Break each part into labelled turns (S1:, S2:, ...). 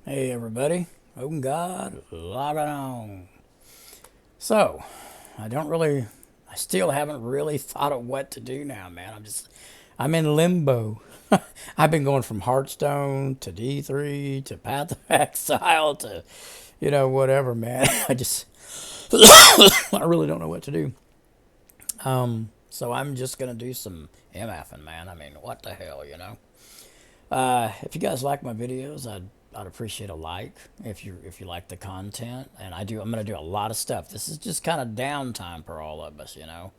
S1: Hey everybody, open God, log it on. So, I still haven't really thought of what to do now, man. I'm in limbo. I've been going from Hearthstone to D3 to Path of Exile to, whatever, man. I really don't know what to do. So I'm just gonna do some MFing, man. I mean, what the hell, you know? If you guys like my videos, I'd appreciate a like if you like the content. And I'm gonna do a lot of stuff. This is just kind of downtime for all of us, you know.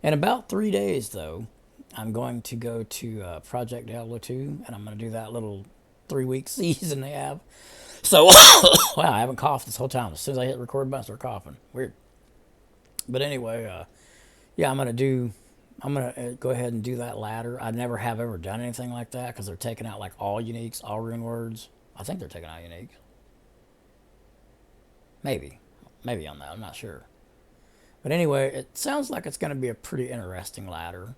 S1: In about 3 days, though, I'm going to go to Project Diablo 2, and I'm gonna do that little 3 week season they have. So, wow, I haven't coughed this whole time. As soon as I hit the record button, I start coughing. Weird. But anyway, yeah, I'm gonna go ahead and do that ladder. I never have ever done anything like that because they're taking out like all uniques, all rune words. I think they're taking out uniques. Maybe, maybe on that. I'm not sure. But anyway, it sounds like it's going to be a pretty interesting ladder.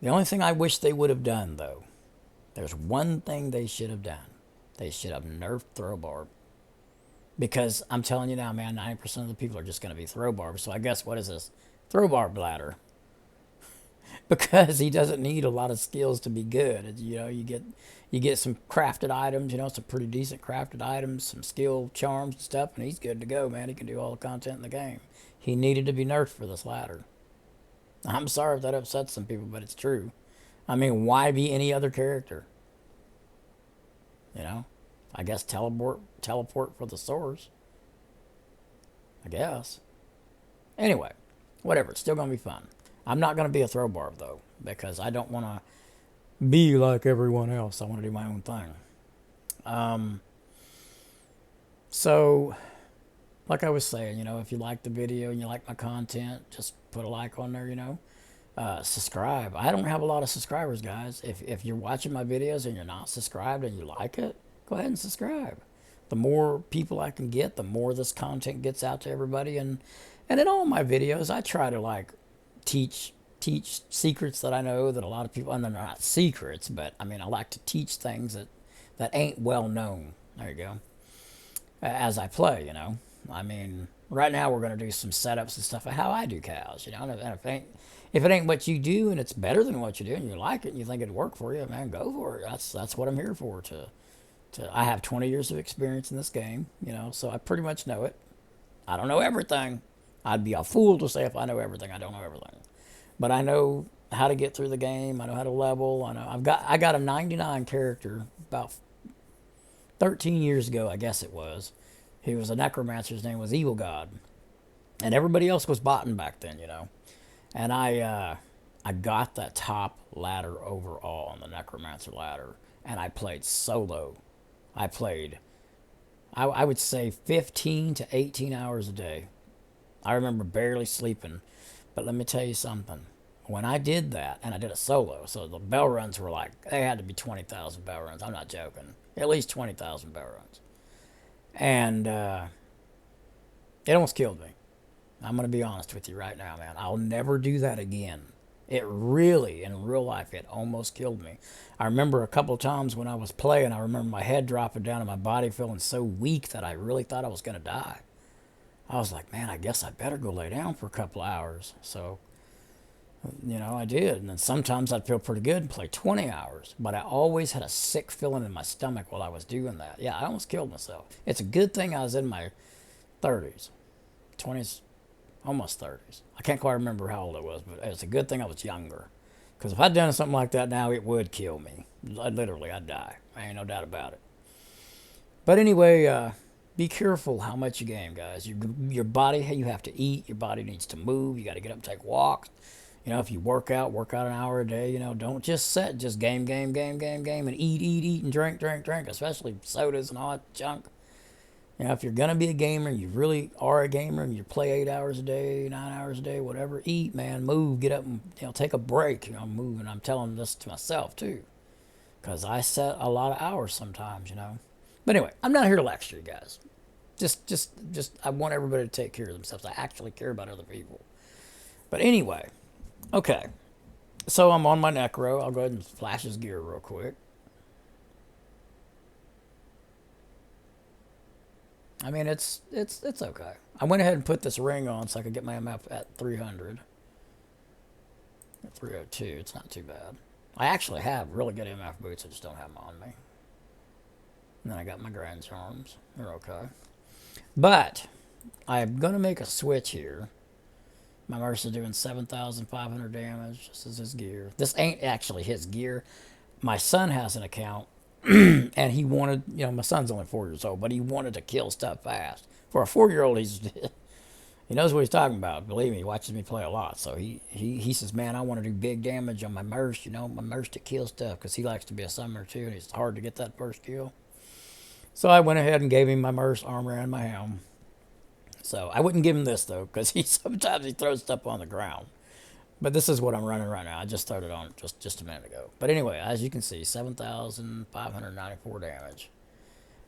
S1: The only thing I wish they would have done, though, there's one thing they should have done. They should have nerfed throw barb. Because I'm telling you now, man, 90% of the people are just going to be throw barb. So I guess what is this? Throw barb ladder. Because he doesn't need a lot of skills to be good. You know, you get some crafted items, you know, some pretty decent crafted items, some skill charms and stuff, and he's good to go, man. He can do all the content in the game. He needed to be nerfed for this ladder. I'm sorry if that upsets some people, but it's true. I mean, why be any other character? You know, I guess teleport for the source. I guess. Anyway, whatever. It's still gonna be fun. I'm not gonna be a throw barb though, because I don't want to be like everyone else. I want to do my own thing. Um, so, like I was saying, you know, if you like the video and you like my content, just put a like on there, you know. Subscribe. I don't have a lot of subscribers, guys. If you're watching my videos and you're not subscribed and you like it, go ahead and subscribe. The more people I can get, the more this content gets out to everybody. And in all my videos, I try to like teach secrets that I know that a lot of people, and they're not secrets, but I mean, I like to teach things that ain't well known. There you go. As I play, you know. I mean, right now we're gonna do some setups and stuff of how I do cows, you know. And if it ain't what you do and it's better than what you do and you like it and you think it'd work for you, man, go for it. That's what I'm here for. To I have 20 years of experience in this game, you know, so I pretty much know it. I don't know everything. I'd be a fool to say if I know everything. I don't know everything, but I know how to get through the game. I know how to level. I got a 99 character about 13 years ago, I guess it was. He was a necromancer. His name was Evil God, and everybody else was botting back then, you know. And I got that top ladder overall on the necromancer ladder, and I played solo. I played, I would say 15 to 18 hours a day. I remember barely sleeping, but let me tell you something. When I did that, and I did a solo, so the bell runs were like, they had to be 20,000 bell runs. I'm not joking. At least 20,000 bell runs. And it almost killed me. I'm going to be honest with you right now, man. I'll never do that again. It really, in real life, it almost killed me. I remember a couple of times when I was playing, I remember my head dropping down and my body feeling so weak that I really thought I was going to die. I was like, man, I guess I better go lay down for a couple of hours. So, you know, I did. And then sometimes I'd feel pretty good and play 20 hours. But I always had a sick feeling in my stomach while I was doing that. Yeah, I almost killed myself. It's a good thing I was in my 30s, 20s, almost 30s. I can't quite remember how old I was, but it's a good thing I was younger. Because if I'd done something like that now, it would kill me. Literally, I'd die. I ain't no doubt about it. But anyway, be careful how much you game, guys. Your body, you have to eat. Your body needs to move. You got to get up and take walks. You know, if you work out an hour a day. You know, don't just sit, just game, and eat, and drink, especially sodas and all that junk. You know, if you're gonna be a gamer, you really are a gamer, and you play 8 hours a day, 9 hours a day, whatever. Eat, man, move, get up, and take a break. You know, move, and I'm telling this to myself too, because I set a lot of hours sometimes. You know, but anyway, I'm not here to lecture you guys. Just, I want everybody to take care of themselves. I actually care about other people. But anyway, okay. So I'm on my Necro. I'll go ahead and flash his gear real quick. I mean, it's okay. I went ahead and put this ring on so I could get my MF at 300. At 302, it's not too bad. I actually have really good MF boots, I just don't have them on me. And then I got my grand charms. They're okay. But I'm going to make a switch here. My Mercer's doing 7,500 damage. This is his gear. This ain't actually his gear. My son has an account, and he wanted, my son's only 4 years old, but he wanted to kill stuff fast. For a 4-year-old, he knows what he's talking about. Believe me, he watches me play a lot. So he says, man, I want to do big damage on my Merc, my Merc to kill stuff, because he likes to be a summoner too, and it's hard to get that first kill. So I went ahead and gave him my Merc armor and my helm. So I wouldn't give him this though, because sometimes he throws stuff on the ground. But this is what I'm running right now. I just started on just a minute ago. But anyway, as you can see, 7,594 damage.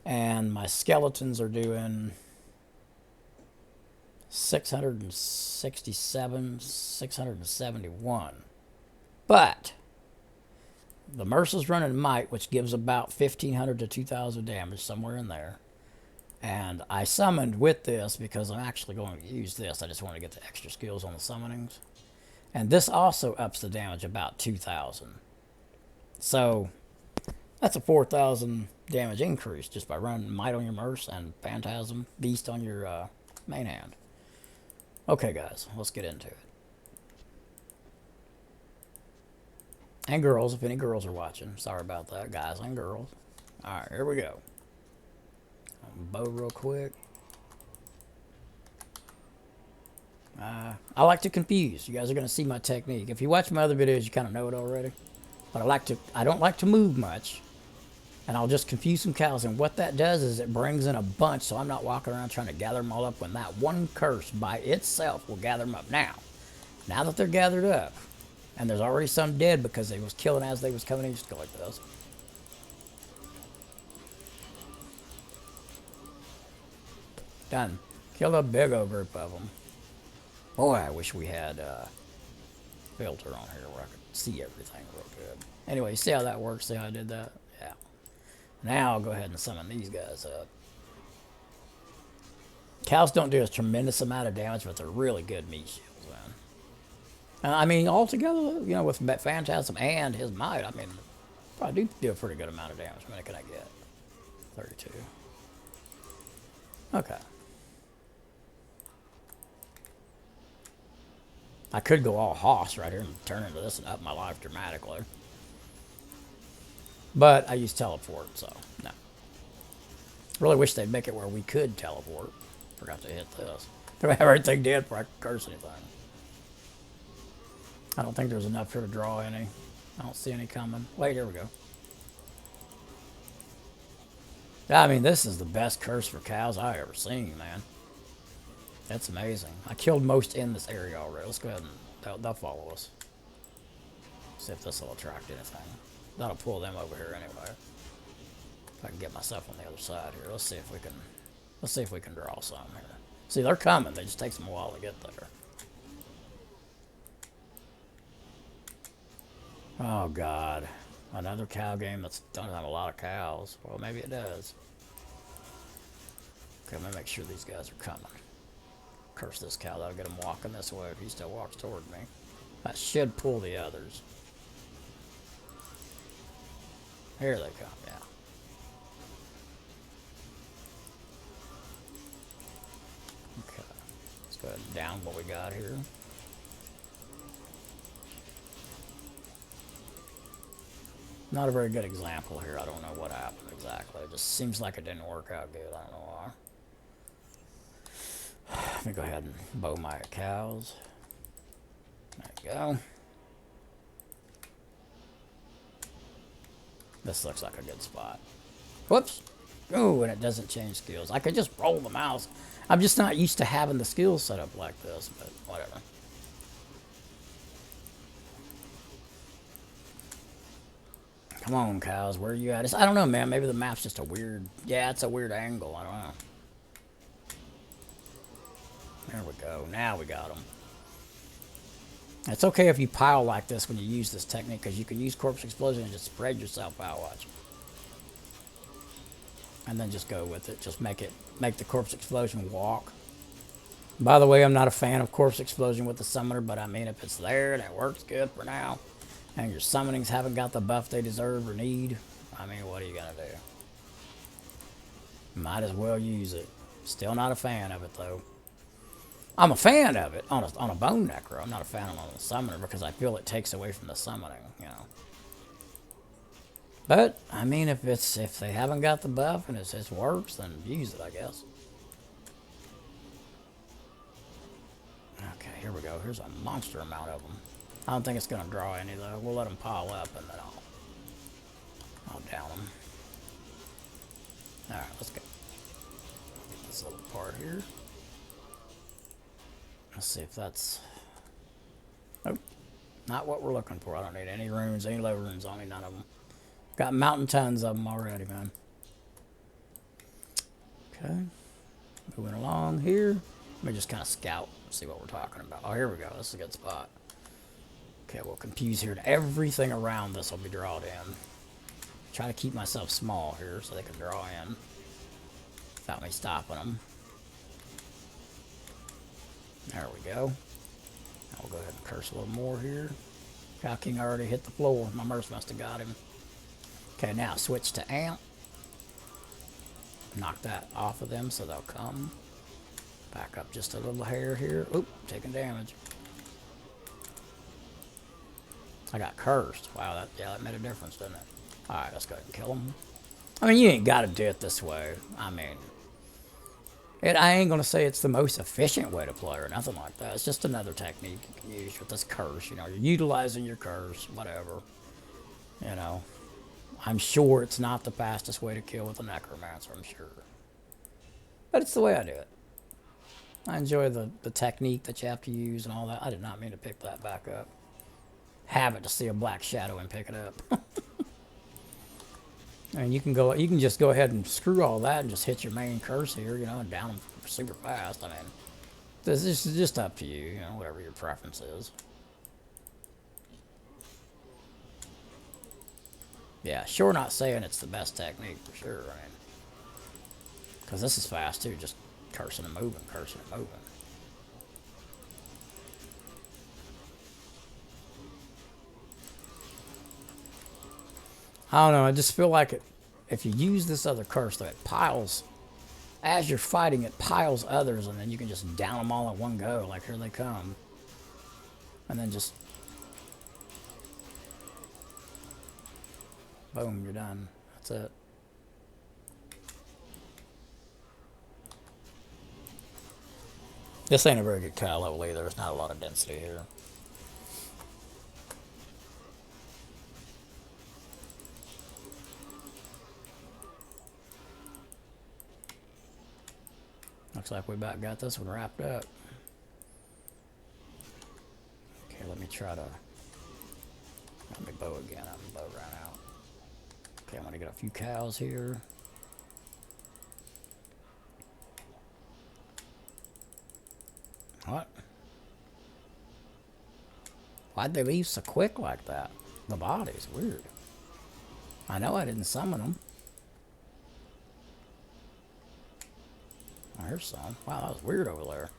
S1: And my skeletons are doing 667, 671. But the Mercer's running Might, which gives about 1,500 to 2,000 damage, somewhere in there. And I summoned with this because I'm actually going to use this. I just want to get the extra skills on the summonings. And this also ups the damage about 2,000. So that's a 4,000 damage increase just by running Might on your Merc and Phantasm Beast on your main hand. Okay, guys, let's get into it. And girls, if any girls are watching. Sorry about that, guys and girls. All right, here we go. Bow real quick. I like to confuse. You guys are going to see my technique. If you watch my other videos, you kind of know it already. But I don't like to move much. And I'll just confuse some cows. And what that does is it brings in a bunch, so I'm not walking around trying to gather them all up when that one curse by itself will gather them up. Now that they're gathered up, and there's already some dead because they was killing as they was coming in, just go like this. Done. Killed a big old group of them. Boy, I wish we had a filter on here where I could see everything real good. Anyway, you see how that works? See how I did that? Yeah. Now I'll go ahead and summon these guys up. Cows don't do a tremendous amount of damage, but they're really good meat shields, man. I mean, altogether, with Phantasm and his Might, I mean, probably do a pretty good amount of damage. How many can I get? 32. Okay. I could go all Hoss right here and turn into this and up my life dramatically. But I use teleport, so no. Really wish they'd make it where we could teleport. Forgot to hit this. Do I have everything dead before I could curse anything? I don't think there's enough here to draw any. I don't see any coming. Wait, here we go. I mean, this is the best curse for cows I've ever seen, man. That's amazing. I killed most in this area already. Let's go ahead and they'll follow us. See if this will attract anything. That'll pull them over here anyway. If I can get myself on the other side here. Let's see if we can draw some here. See, they're coming. They just takes them a while to get there. Oh God. Another cow game that doesn't have a lot of cows. Well, maybe it does. Okay, let me make sure these guys are coming. Curse this cow. That'll get him walking this way if he still walks toward me. That should pull the others. Here they come, yeah. Okay. Let's go ahead and down what we got here. Not a very good example here. I don't know what happened exactly. It just seems like it didn't work out good. I don't know why. Let me go ahead and bow my cows. There you go. This looks like a good spot. Whoops. Oh, and it doesn't change skills. I could just roll the mouse. I'm just not used to having the skills set up like this, but whatever. Come on, cows. Where are you at? I don't know, man. Maybe the map's just a weird... Yeah, it's a weird angle. I don't know. There we go. Now we got them. It's okay if you pile like this when you use this technique, because you can use Corpse Explosion and just spread yourself out, watch. and then just go with it. Just make the corpse explosion walk. By the way, I'm not a fan of corpse explosion with the summoner, but I mean, if it's there and it works good for now, and your summonings haven't got the buff they deserve or need, I mean, what are you gonna do? Might as well use it. Still not a fan of it though. I'm a fan of it on a bone necro. I'm not a fan of it on a summoner because I feel it takes away from the summoning, you know. But I mean, if they haven't got the buff and it works, then use it, I guess. Okay, here we go. Here's a monster amount of them. I don't think it's gonna draw any though. We'll let them pile up and then I'll down them. All right, let's go. Get this little part here. Let's see if that's... Nope. Not what we're looking for. I don't need any runes, any low runes on me, none of them. Got mountain tons of them already, man. Okay. Moving along here. Let me just kind of scout, see what we're talking about. Oh, here we go. This is a good spot. Okay, we'll confuse here. Everything around this will be drawn in. Try to keep myself small here so they can draw in without me stopping them. There we go. Now we'll go ahead and curse a little more here. Cow King already hit the floor. My Merc must have got him. Okay, now switch to Amp. Knock that off of them so they'll come. Back up just a little hair here. Oop, taking damage. I got cursed. Wow, that made a difference, didn't it? Alright, let's go ahead and kill him. I mean, you ain't got to do it this way. I mean... I ain't gonna say it's the most efficient way to play or nothing like that. It's just another technique you can use with this curse. You know, you're utilizing your curse, whatever. You know, I'm sure it's not the fastest way to kill with a necromancer, I'm sure. But it's the way I do it. I enjoy the technique that you have to use and all that. I did not mean to pick that back up. Have it to see a black shadow and pick it up. And you can just go ahead and screw all that and just hit your main curse here, you know, and down them super fast. I mean, this is just up to you, you know, whatever your preference is. Yeah, sure not saying it's the best technique for sure, I mean, because this is fast too, just cursing and moving, cursing and moving. I don't know, I just feel like if you use this other curse, though, it piles, as you're fighting, it piles others, and then you can just down them all at one go, like here they come. And then just, boom, you're done. That's it. This ain't a very good cow level either, there's not a lot of density here. Looks like we about got this one wrapped up. Okay, let me bow again. I'm bow right out. Okay, I'm gonna get a few cows here. What? Why'd they leave so quick like that? The body's weird. I know I didn't summon them. Oh, here's some. Wow, that was weird over there.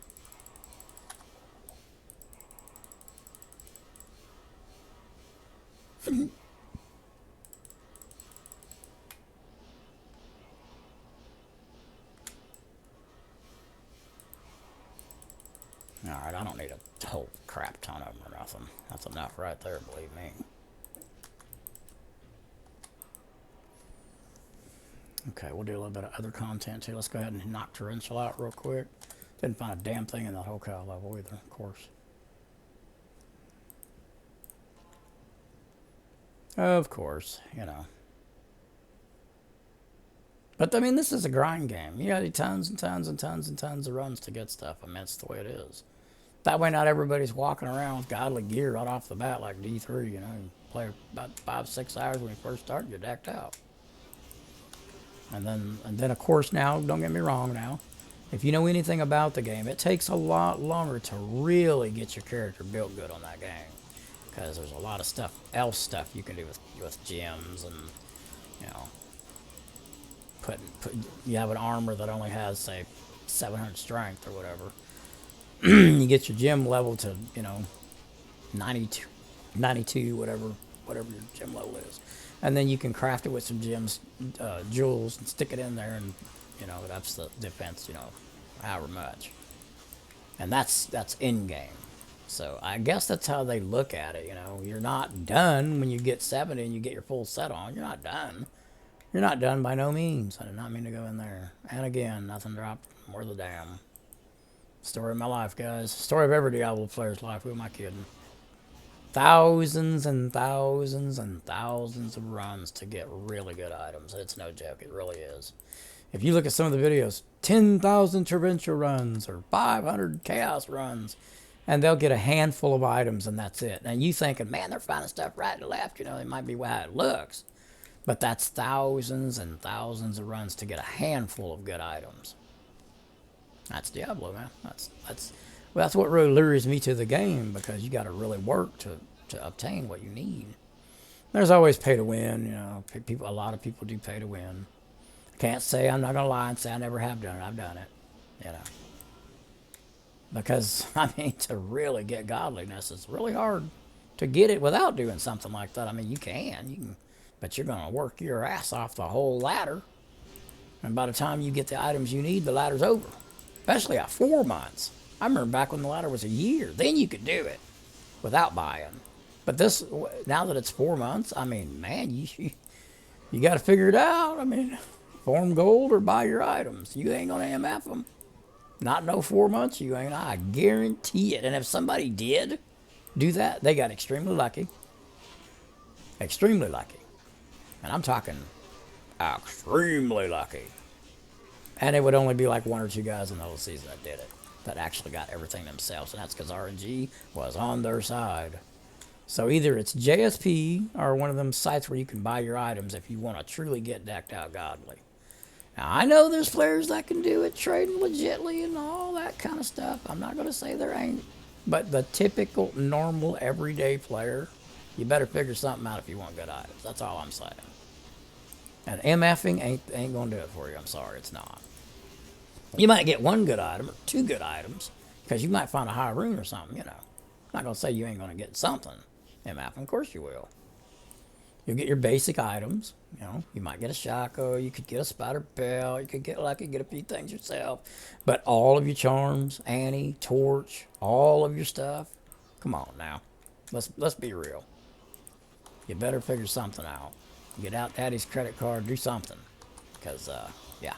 S1: Alright, I don't need a whole crap ton of them or nothing. That's enough right there, believe me. Okay, we'll do a little bit of other content too. Let's go ahead and knock Torrential out real quick. Didn't find a damn thing in that whole cow level either, of course. Of course, you know. But I mean, this is a grind game. You got tons and tons and tons and tons of runs to get stuff. I mean, it's the way it is. That way, not everybody's walking around with godly gear right off the bat like D3. You know, you play about 5-6 hours when you first start, you're decked out. And then of course now, don't get me wrong now, if you know anything about the game, it takes a lot longer to really get your character built good on that game. Because there's a lot of else stuff you can do with gems and, you know, you have an armor that only has, say, 700 strength or whatever. You get your gem level to, 92, 92, whatever your gem level is. And then you can craft it with some gems, jewels, and stick it in there, and, it ups the defense, however much. And that's in-game. So I guess that's how they look at it, You're not done when you get 70 and you get your full set on. You're not done. You're not done by no means. I did not mean to go in there. And again, nothing dropped. More the damn. Story of my life, guys. Story of every Diablo player's life. Who am I kidding? Thousands and thousands and thousands of runs to get really good items. It's no joke. It really is. If you look at some of the videos, 10,000 torrential runs or 500 chaos runs, and they'll get a handful of items and that's it. And you thinking, man, they're finding stuff right and left. It might be how it looks. But that's thousands and thousands of runs to get a handful of good items. That's Diablo, man. That's what really lures me to the game, because you got to really work to obtain what you need. There's always pay to win, a lot of people do pay to win. I can't say, I'm not going to lie and say I never have done it. I've done it, Because, to really get godliness, it's really hard to get it without doing something like that. You can, but you're going to work your ass off the whole ladder. And by the time you get the items you need, the ladder's over. Especially at 4 months. I remember back when the ladder was a year. Then you could do it without buying. But now that it's 4 months, man, you got to figure it out. Farm gold or buy your items. You ain't going to MF them. Not no 4 months, you ain't. I guarantee it. And if somebody did do that, they got extremely lucky. Extremely lucky. And I'm talking extremely lucky. And it would only be like 1 or 2 guys in the whole season that did it, that actually got everything themselves. And that's because RNG was on their side. So either it's JSP or one of them sites where you can buy your items if you want to truly get decked out godly. Now, I know there's players that can do it, trading legitly and all that kind of stuff. I'm not going to say there ain't. But the typical, normal, everyday player, you better figure something out if you want good items. That's all I'm saying. And MFing ain't going to do it for you. I'm sorry, it's not. You might get 1 good item or 2 good items, because you might find a high rune or something, I'm not going to say you ain't going to get something. MFing, of course you will. You'll get your basic items. You might get a Shaco, you could get a spider bell, you could get lucky, get a few things yourself. But all of your charms, Annie, Torch, all of your stuff, come on now. Let's be real. You better figure something out. Get out Daddy's credit card, do something. Because, yeah.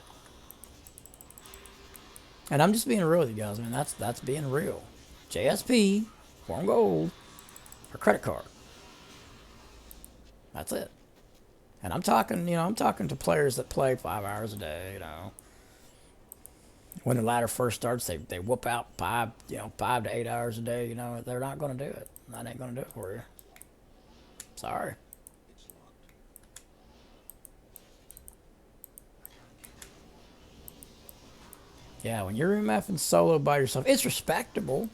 S1: And I'm just being real with you guys. That's being real. JSP, Farm Gold, or credit card. That's it. And I'm talking to players that play 5 hours a day, When the ladder first starts, they whoop out 5 to 8 hours a day, They're not going to do it. That ain't going to do it for you. Sorry. Yeah, when you're MFing solo by yourself, it's respectable.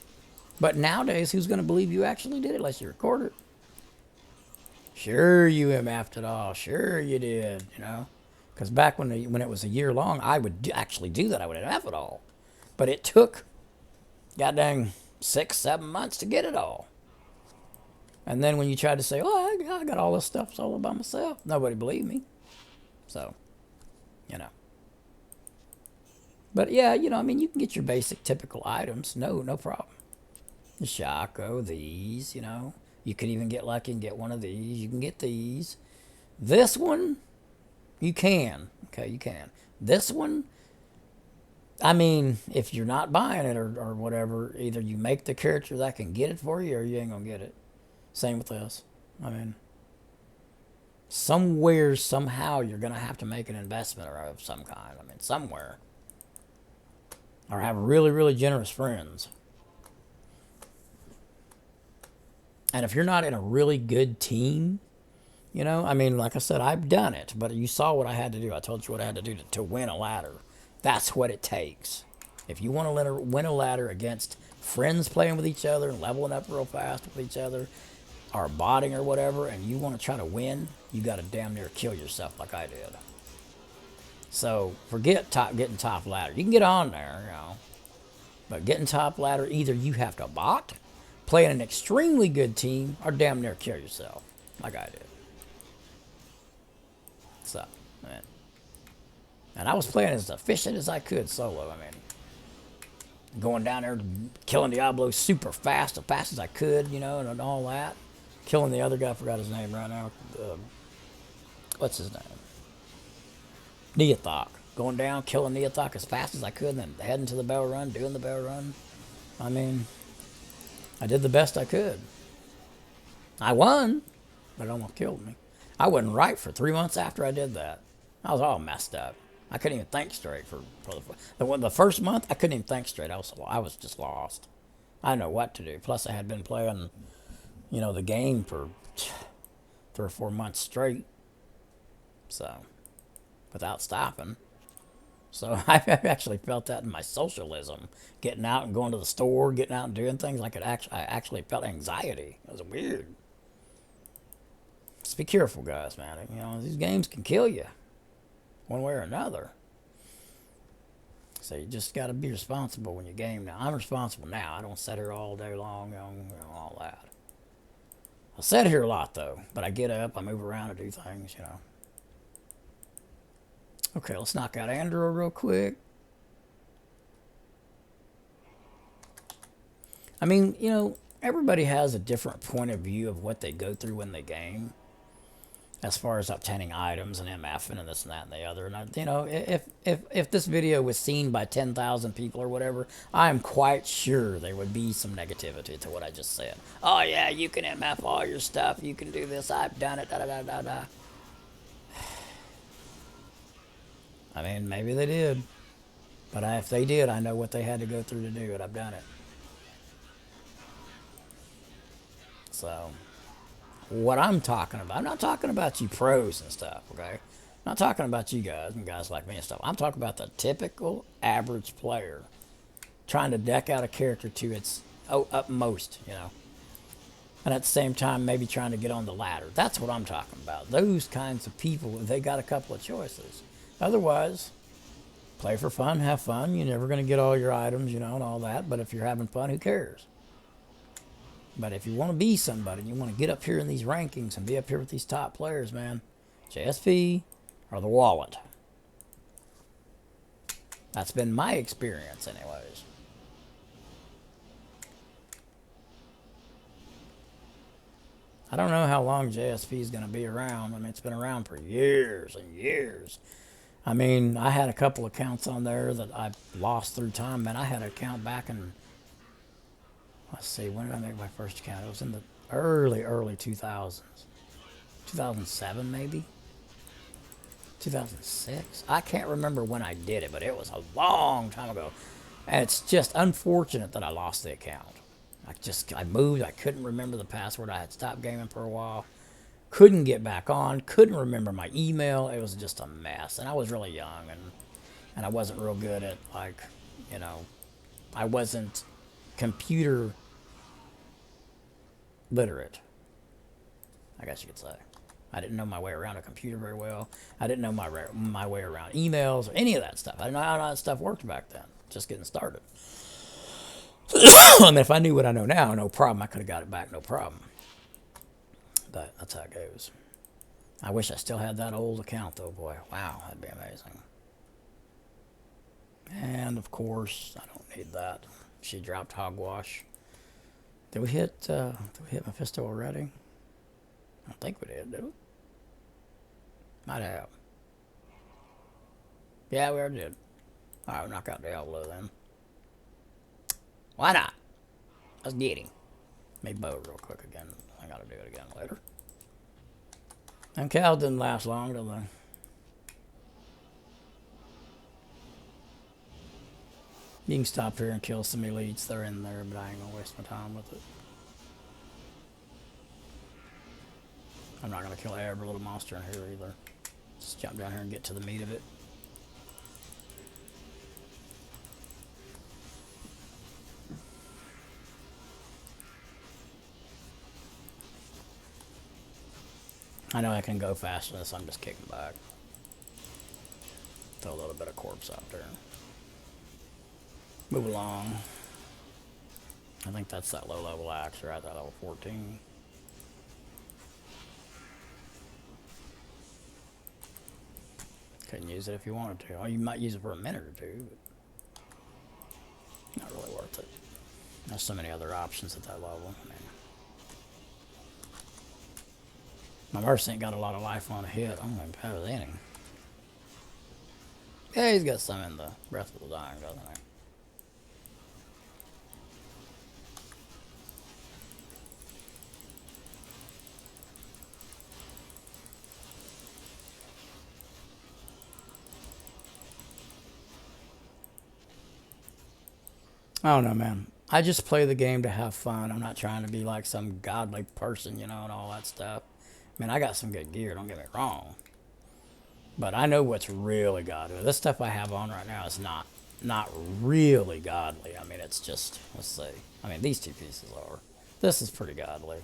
S1: But nowadays, who's going to believe you actually did it unless you record it? Sure, you MF'd it all. Sure, you did, Because back when it was a year long, I would actually do that. I would MF it all. But it took, goddamn, 6, 7 months to get it all. And then when you tried to say, oh, I got all this stuff solo by myself, nobody believed me. So, But yeah, you can get your basic typical items. No problem. The Shaco, these, You could even get lucky and get one of these. You can get these. This one, you can. Okay, you can. This one, if you're not buying it or whatever, either you make the character that can get it for you or you ain't going to get it. Same with this. Somewhere, somehow, you're going to have to make an investment of some kind. Somewhere. Or have really, really generous friends. And if you're not in a really good team, like I said, I've done it, but you saw what I had to do. I told you what I had to do to win a ladder. That's what it takes. If you want to win a ladder against friends playing with each other and leveling up real fast with each other, or botting or whatever, and you want to try to win, you got to damn near kill yourself like I did. So forget getting top ladder. You can get on there, but getting top ladder, either you have to bot, play in an extremely good team, or damn near kill yourself, like I did. So, man. And I was playing as efficient as I could solo. I mean, going down there, killing Diablo super fast, as fast as I could, and all that. Killing the other guy, I forgot his name right now. What's his name? Neothok. Going down, killing Neothok as fast as I could, and then heading to the bell run, doing the bell run. I mean, I did the best I could. I won, but it almost killed me. I wasn't right for 3 months after I did that. I was all messed up. I couldn't even think straight for the first month. I couldn't even think straight. I was just lost. I didn't know what to do. Plus, I had been playing, the game for 3 or 4 months straight, so without stopping. So I actually felt that in my socialism, getting out and going to the store, getting out and doing things. I actually felt anxiety. It was weird. Just be careful, guys, man. These games can kill you, one way or another. So you just got to be responsible when you game now. I'm responsible now. I don't sit here all day long, all that. I sit here a lot, though, but I get up, I move around, I do things, Okay, let's knock out Andrew real quick. I mean, everybody has a different point of view of what they go through when they game, as far as obtaining items and MF and this and that and the other. And if this video was seen by 10,000 people or whatever, I'm quite sure there would be some negativity to what I just said. Oh yeah, you can MF all your stuff. You can do this. I've done it. Da da da da da. I mean, maybe they did, but if they did, I know what they had to go through to do it. I've done it. So, what I'm talking about, I'm not talking about you pros and stuff, okay? I'm not talking about you guys and guys like me and stuff. I'm talking about the typical average player trying to deck out a character to its utmost, and at the same time maybe trying to get on the ladder. That's what I'm talking about. Those kinds of people, they got a couple of choices. Otherwise, play for fun, have fun. You're never going to get all your items, and all that. But if you're having fun, who cares? But if you want to be somebody, you want to get up here in these rankings and be up here with these top players, man, JSP or the wallet. That's been my experience anyways. I don't know how long JSP is going to be around. I mean, it's been around for years and years. I mean, I had a couple accounts on there that I lost through time. Man, I had an account back in, let's see, when did I make my first account? It was in the early 2000s. 2007, maybe? 2006? I can't remember when I did it, but it was a long time ago. And it's just unfortunate that I lost the account. I moved, I couldn't remember the password. I had stopped gaming for a while. Couldn't get back on, couldn't remember my email. It was just a mess. And I was really young, and I wasn't real good at, I wasn't computer literate, I guess you could say. I didn't know my way around a computer very well. I didn't know my way around emails or any of that stuff. I didn't know how that stuff worked back then, just getting started. I mean, if I knew what I know now, no problem. I could have got it back, no problem. But that's how it goes. I wish I still had that old account, though, boy. Wow, that'd be amazing. And, of course, I don't need that. She dropped Hogwash. Did we hit Mephisto already? I don't think we did we? Might have. Yeah, we already did. Alright, we'll knock out Diablo then. Why not? Let's get him. Maybe bow real quick again. I gotta do it again later. And cows didn't last long, did they? You can stop here and kill some elites. They're in there, but I ain't gonna waste my time with it. I'm not gonna kill every little monster in here either. Just jump down here and get to the meat of it. I know I can go faster than this, I'm just kicking back. Throw a little bit of corpse out there. Move along. I think that's that low level axe, right? That level 14. Couldn't use it if you wanted to. Oh, you might use it for a minute or two, but not really worth it. There's so many other options at that level. I mean, my Mercy ain't got a lot of life on a hit. I'm going to have with any. Yeah, he's got some in the Breath of the Dying, doesn't he? I don't know, man. I just play the game to have fun. I'm not trying to be like some godly person, you know, and all that stuff. I mean, I got some good gear, don't get me wrong. But I know what's really godly. This stuff I have on right now is not really godly. I mean, it's just, let's see. I mean, these two pieces are. This is pretty godly.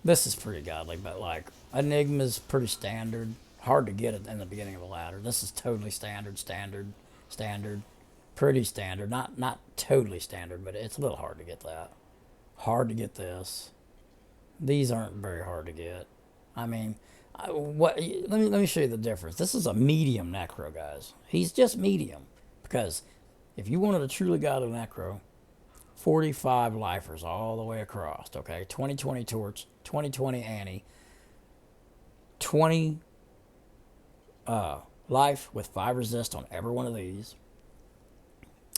S1: This is pretty godly, but like, Enigma's pretty standard. Hard to get it in the beginning of a ladder. This is totally standard. Pretty standard. Not totally standard, but it's a little hard to get that. Hard to get this. These aren't very hard to get. I mean, what? Let me show you the difference. This is a medium necro, guys. He's just medium because if you wanted a truly godly necro, 45 lifers all the way across. Okay, 20/20 torch, 20/20 Annie, 20 life with 5 resist on every one of these.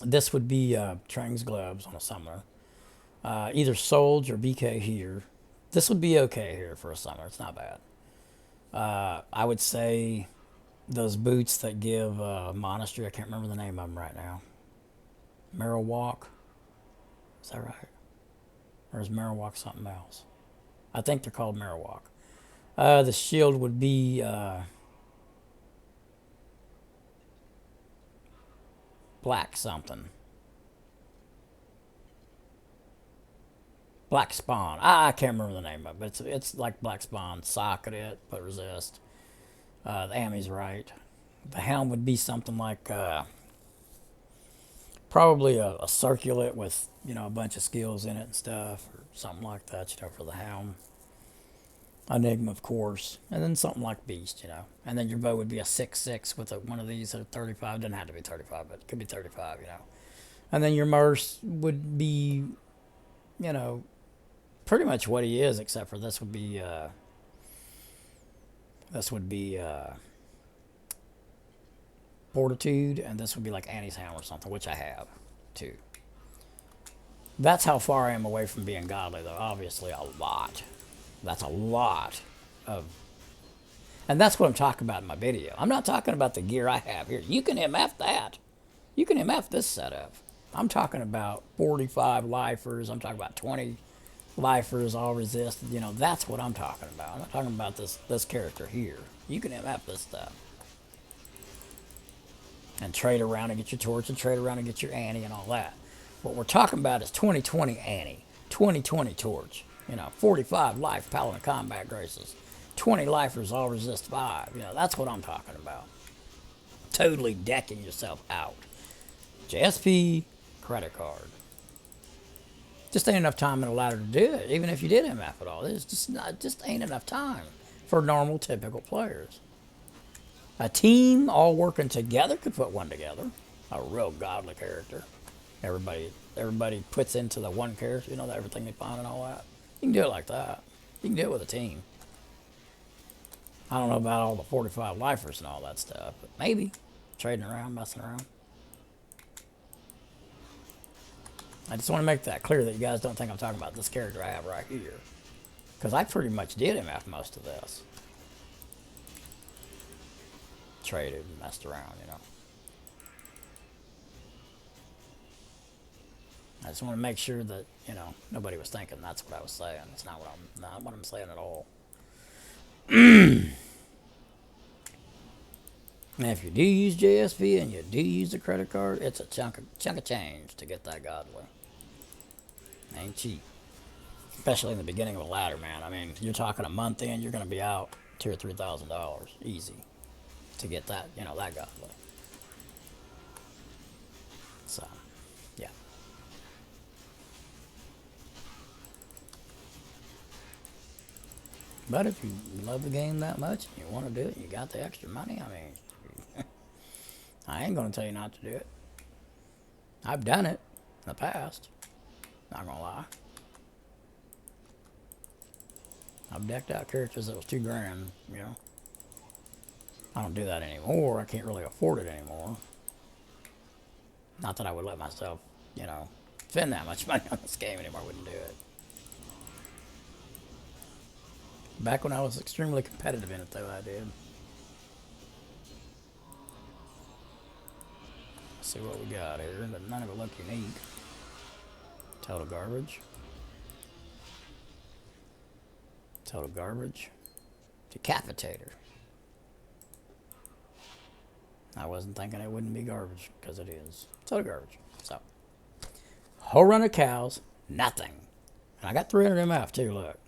S1: This would be Trang's gloves on a summoner. Either Solge or BK here. This would be okay here for a summoner. It's not bad. I would say those boots that give Monastery, I can't remember the name of them right now. Marowak. Is that right? Or is Marowak something else? I think they're called Marowak. The shield would be Black something. Black Spawn. I can't remember the name of it, but it's like Black Spawn. Socket it, put resist. The Ammy's right. The helm would be something like probably a circlet with, you know, a bunch of skills in it and stuff, or something like that, you know, for the helm. Enigma, of course, and then something like Beast, you know. And then your bow would be a 6/6 with one of these at 35. Doesn't have to be 35, but it could be 35, you know. And then your Merce would be, you know, pretty much what he is, except for this would be Fortitude, and this would be like Annie's Helm or something, which I have too. That's how far I am away from being godly, though. Obviously, a lot. That's a lot of, and that's what I'm talking about in my video. I'm not talking about the gear I have here. You can MF that. You can MF this setup. I'm talking about 45 lifers. I'm talking about 20 lifers, all resist. You know, that's what I'm talking about. I'm not talking about this character here. You can MF this stuff. And trade around and get your torch, and trade around and get your Annie and all that. What we're talking about is 20/20 Annie, 20/20 torch. You know, 45 life Paladin combat graces, 20 lifers all resist 5. You know, that's what I'm talking about. Totally decking yourself out. JSP, credit card. Just ain't enough time in a ladder to do it. Even if you did MF at all, there's just ain't enough time for normal, typical players. A team all working together could put one together. A real godly character. Everybody puts into the one character, you know, everything they find and all that. You can do it like that. You can do it with a team. I don't know about all the 45 lifers and all that stuff, but maybe. Trading around, messing around. I just want to make that clear that you guys don't think I'm talking about this character I have right here. Because I pretty much did MF most of this. Traded and messed around, you know. I just want to make sure that, you know, nobody was thinking that's what I was saying. It's not what I'm saying at all. And if you do use JSP and you do use a credit card, it's a chunk of change to get that godly. Ain't cheap. Especially in the beginning of a ladder, man. I mean, you're talking a month in, you're going to be out $2,000 or $3,000 easy to get that, you know, that godly. But if you love the game that much and you want to do it, you got the extra money. I mean, I ain't gonna tell you not to do it. I've done it in the past. Not gonna lie. I've decked out characters that was $2 grand. You know, I don't do that anymore. I can't really afford it anymore. Not that I would let myself, you know, spend that much money on this game anymore. I wouldn't do it. Back when I was extremely competitive in it, though, I did. Let's see what we got here. But none of it look unique. Total garbage. Total garbage. Decapitator. I wasn't thinking it wouldn't be garbage, because it is. Total garbage. So, whole run of cows, nothing. And I got 300 MF too, look.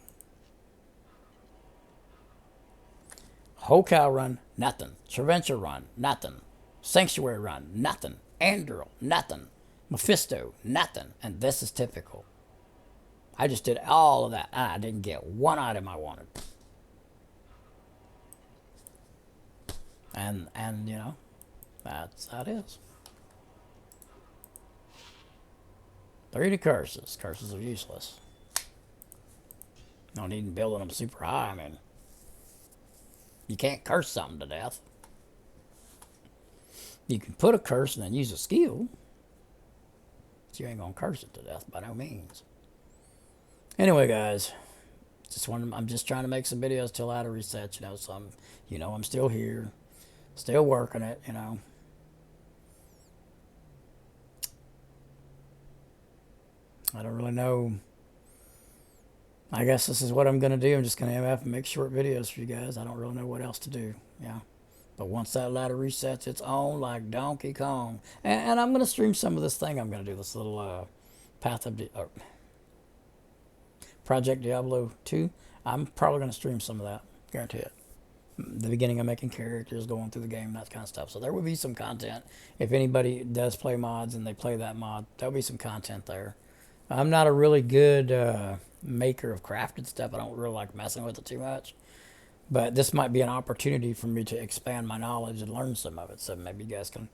S1: Whole cow run, nothing. Treventure run, nothing. Sanctuary run, nothing. Anduril, nothing. Mephisto, nothing. And this is typical. I just did all of that, and I didn't get one item I wanted. And you know, that's how it is. 30 curses. Curses are useless. No need in building them super high. I mean, you can't curse something to death. You can put a curse and then use a skill. But you ain't gonna curse it to death by no means. Anyway, guys, I'm just trying to make some videos till out of reset, you know, so I'm still here, still working it, you know. I don't really know. I guess this is what I'm gonna do. I'm just gonna have to make short videos for you guys. I don't really know what else to do, yeah. But once that ladder resets, it's on like Donkey Kong. And I'm gonna stream some of this thing. I'm gonna do this little Path of Project Diablo 2. I'm probably going to stream some of that. Guarantee it. The beginning of making characters, going through the game, that kind of stuff. So there will be some content. If anybody does play mods and they play that mod, there'll be some content there. I'm not a really good maker of crafted stuff. I don't really like messing with it too much. But this might be an opportunity for me to expand my knowledge and learn some of it. So maybe you guys can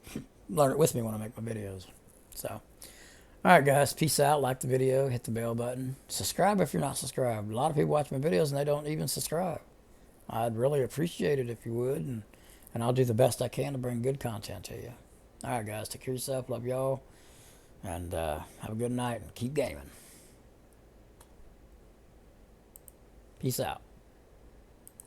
S1: learn it with me when I make my videos. So... Alright guys, peace out, like the video, hit the bell button. Subscribe if you're not subscribed. A lot of people watch my videos and they don't even subscribe. I'd really appreciate it if you would, and I'll do the best I can to bring good content to you. Alright guys, take care of yourself, love y'all, and have a good night and keep gaming. Peace out.